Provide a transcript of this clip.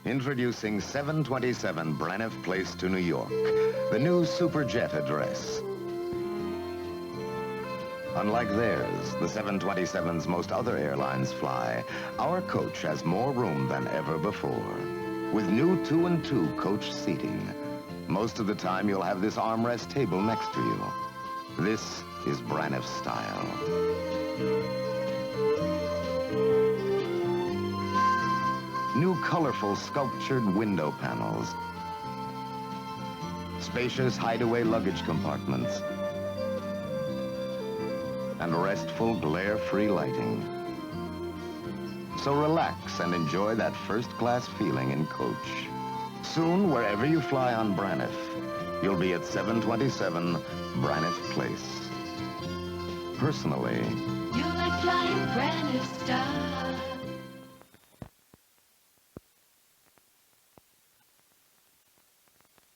Introducing 727 Braniff Place to New York, the new Superjet address. Unlike theirs, the 727's most other airlines fly, our coach has more room than ever before. With new 2 and 2 coach seating, most of the time you'll have this armrest table next to you. This is Braniff style. New colorful sculptured window panels, spacious hideaway luggage compartments, and restful glare-free lighting. So relax and enjoy that first-class feeling in coach. Soon, wherever you fly on Braniff, you'll be at 727 Braniff Place. Personally, You like flying Braniff style.